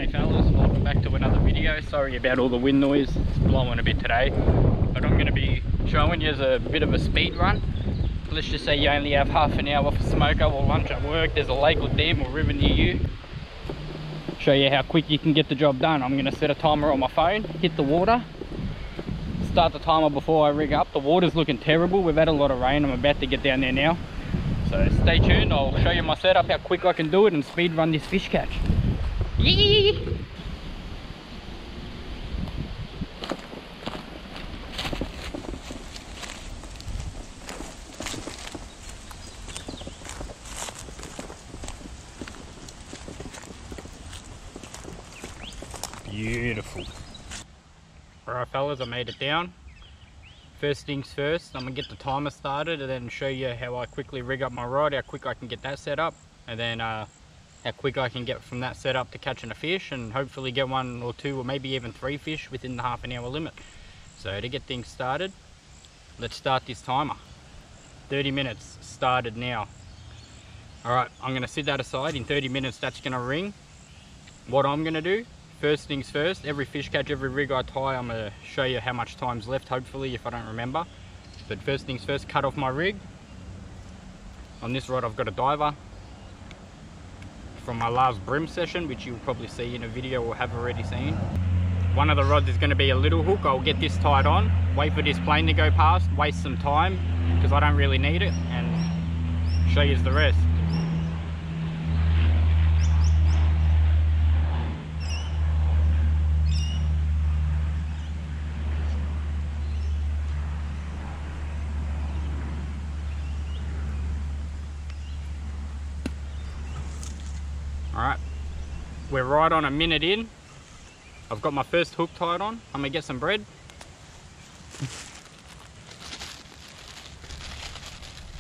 G'day fellas, welcome back to another video. Sorry about all the wind noise, it's blowing a bit today. But I'm going to be showing you a bit of a speed run. Let's just say you only have half an hour for smoker or lunch at work. There's a lake or dam or river near you. Show you how quick you can get the job done. I'm going to set a timer on my phone, hit the water, start the timer before I rig up. The water's looking terrible, we've had a lot of rain, I'm about to get down there now. So stay tuned, I'll show you my setup, how quick I can do it and speed run this fish catch. Yee! Beautiful. Alright fellas, I made it down. First things first, I'm going to get the timer started and then show you how I quickly rig up my rod, how quick I can get that set up, and then how quick I can get from that set up to catching a fish, and hopefully get one or two or maybe even 3 fish within the half an hour limit. So to get things started, let's start this timer. 30 minutes started now. Alright, I'm going to set that aside. In 30 minutes that's going to ring. What I'm going to do, first things first, every fish catch, every rig I tie, I'm going to show you how much time's left, hopefully, if I don't remember. But first things first, cut off my rig. On this rod I've got a diver from my last bream session, which you'll probably see in a video or have already seen. One of the rods is going to be a little hook. I'll get this tied on, wait for this plane to go past, waste some time, because I don't really need it, and show you the rest. Alright, we're right on a minute in. I've got my first hook tied on. I'm gonna get some bread.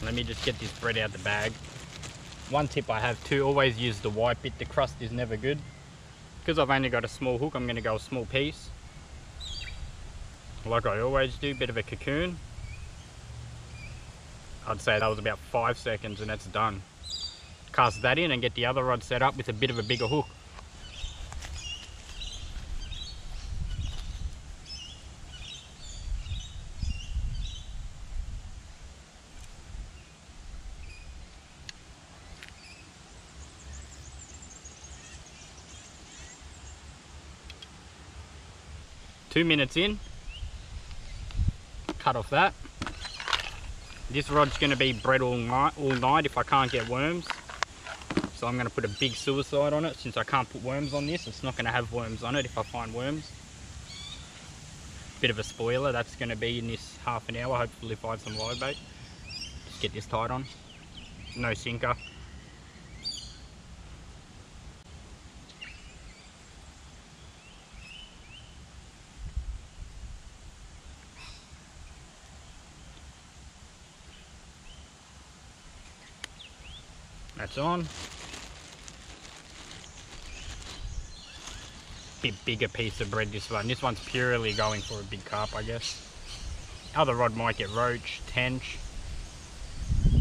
Let me just get this bread out the bag. One tip I have too, always use the white bit. The crust is never good. Because I've only got a small hook, I'm gonna go a small piece. Like I always do, bit of a cocoon. I'd say that was about 5 seconds and that's done. Cast that in and get the other rod set up with a bit of a bigger hook. Two minutes in, cut off that. This rod's going to be bred all night if I can't get worms. So I'm going to put a big suicide on it. Since I can't put worms on this, it's not going to have worms on it if I find worms. Bit of a spoiler, that's going to be in this half an hour. Hopefully find some live bait. Just get this tied on. No sinker. That's on. Bit bigger piece of bread this one. This one's purely going for a big carp, I guess. Other rod might get roach, tench,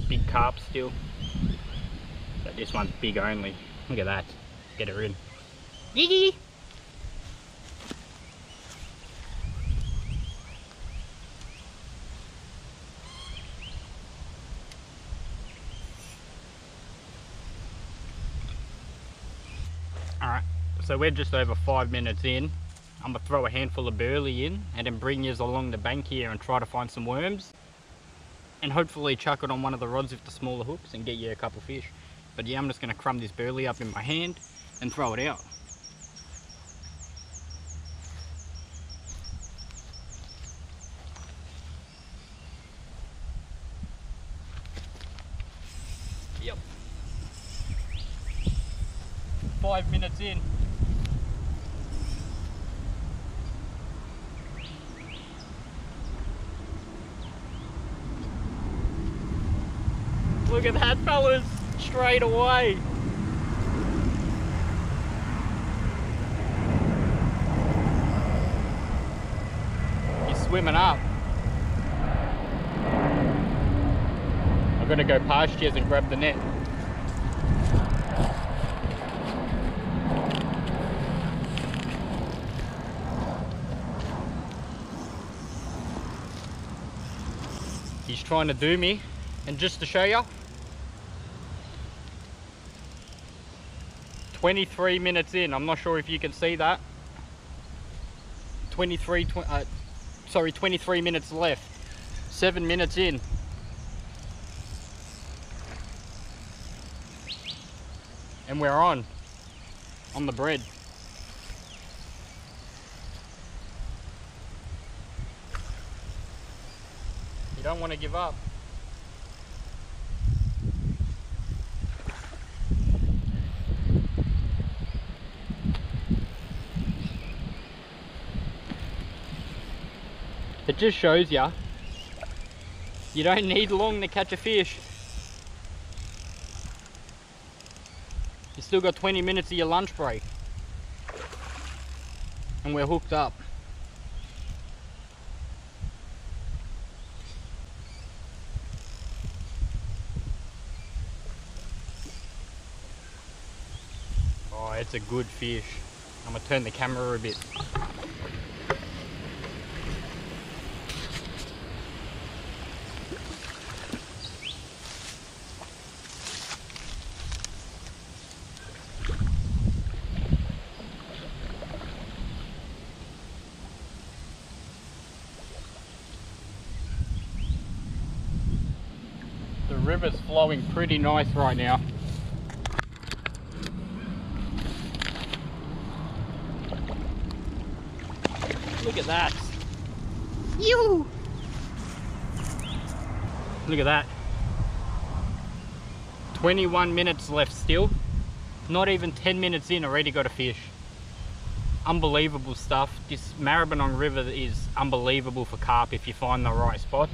big carp still. But this one's big only. Look at that. Get her in. Yee! Alright, so we're just over 5 minutes in. I'm going to throw a handful of burley in and then bring yours along the bank here and try to find some worms. And hopefully chuck it on one of the rods with the smaller hooks and get you a couple fish. But yeah, I'm just going to crumb this burley up in my hand and throw it out. Yep. 5 minutes in. Look at that, fellas, straight away. He's swimming up. I've got to go past you and grab the net. He's trying to do me. And just to show you, 23 minutes in. I'm not sure if you can see that. 23 minutes left. 7 minutes in. And we're on the bread. You don't want to give up. It just shows you, you don't need long to catch a fish. You still got 20 minutes of your lunch break. And we're hooked up. Oh, it's a good fish. I'm gonna turn the camera a bit. The river's flowing pretty nice right now. Look at that. Yoo! Look at that. 21 minutes left still. Not even 10 minutes in, already got a fish. Unbelievable stuff. This Maribyrnong River is unbelievable for carp if you find the right spots.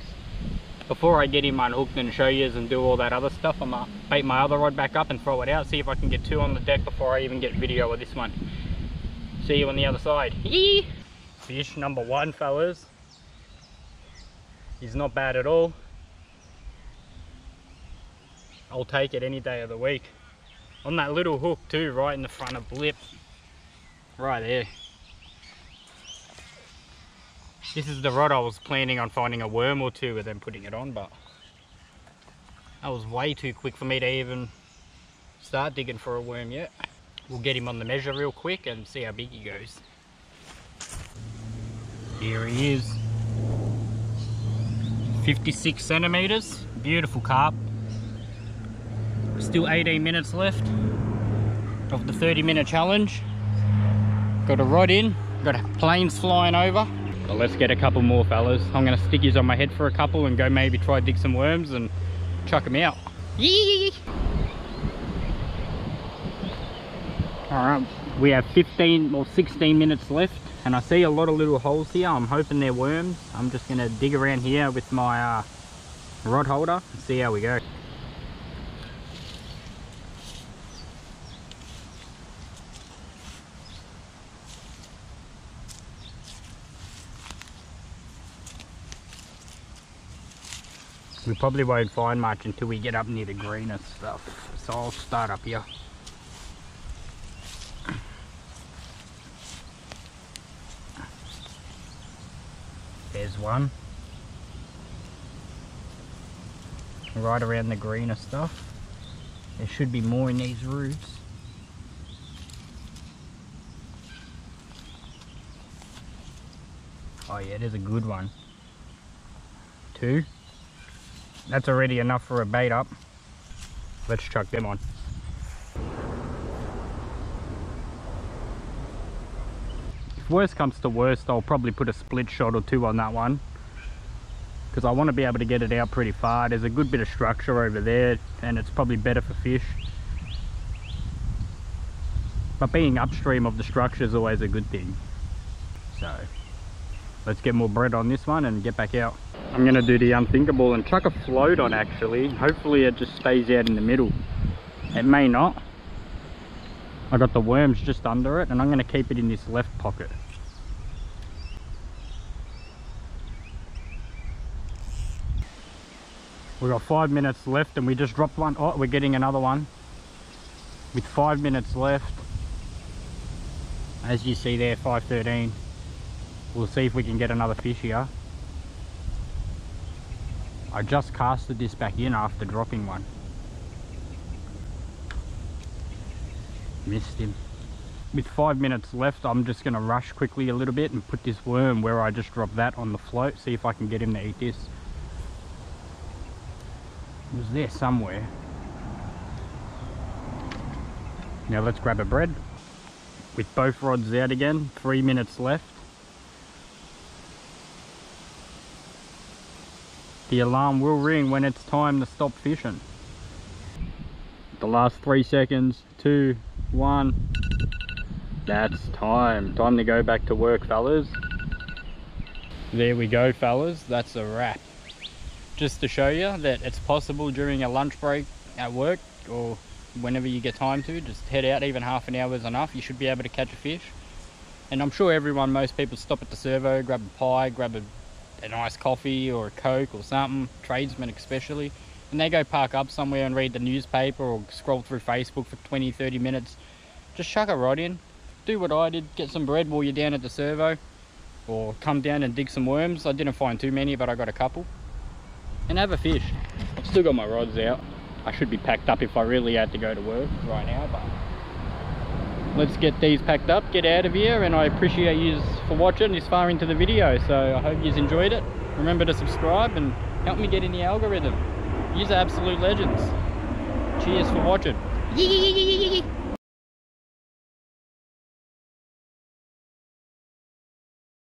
Before I get him unhooked and show you and do all that other stuff, I'm gonna bait my other rod back up and throw it out, see if I can get 2 on the deck before I even get video of this one. See you on the other side. Yee! Fish number 1, fellas. He's not bad at all. I'll take it any day of the week. On that little hook too, right in the front of lip. Right there. This is the rod I was planning on finding a worm or 2 and then putting it on, but that was way too quick for me to even start digging for a worm yet. We'll get him on the measure real quick and see how big he goes. Here he is. 56 centimeters. Beautiful carp. Still 18 minutes left of the 30-minute challenge. Got a rod in, got planes flying over. Well, let's get a couple more, fellas. I'm gonna stick his on my head for a couple and go maybe try dig some worms and chuck them out. Yee! Alright, we have 15 or 16 minutes left and I see a lot of little holes here. I'm hoping they're worms. I'm just gonna dig around here with my rod holder and see how we go. We probably won't find much until we get up near the greener stuff. So I'll start up here. There's one. Right around the greener stuff. There should be more in these roots. Oh yeah, there's a good one. 2. That's already enough for a bait up. Let's chuck them on. If worst comes to worst, I'll probably put a split shot or 2 on that one, because I want to be able to get it out pretty far. There's a good bit of structure over there and it's probably better for fish. But being upstream of the structure is always a good thing. So let's get more bread on this one and get back out. I'm gonna do the unthinkable and chuck a float on actually. Hopefully it just stays out in the middle. It may not. I got the worms just under it and I'm gonna keep it in this left pocket. We've got 5 minutes left and we just dropped one. Oh, we're getting another one. With 5 minutes left. As you see there, 5:13. We'll see if we can get another fish here. I just casted this back in after dropping one. Missed him. With 5 minutes left, I'm just going to rush quickly a little bit and put this worm where I just dropped that on the float. See if I can get him to eat this. It was there somewhere. Now let's grab a bread. With both rods out again, 3 minutes left. The alarm will ring when it's time to stop fishing. The last 3 seconds, 2, 1. That's time. Time to go back to work, fellas. There we go, fellas. That's a wrap. Just to show you that it's possible during a lunch break at work or whenever you get time to, just head out. Even half an hour is enough. You should be able to catch a fish. And I'm sure most people stop at the servo, grab a pie, grab a nice coffee or a Coke or something, tradesmen especially, and they go park up somewhere and read the newspaper or scroll through Facebook for 20-30 minutes. Just chuck a rod in, do what I did, get some bread while you're down at the servo, or come down and dig some worms. I didn't find too many, but I got a couple, and have a fish. I've still got my rods out. I should be packed up if I really had to go to work right now, but let's get these packed up, get out of here, and I appreciate you for watching this far into the video. So I hope you enjoyed it. Remember to subscribe and help me get in the algorithm. You're absolute legends. Cheers for watching.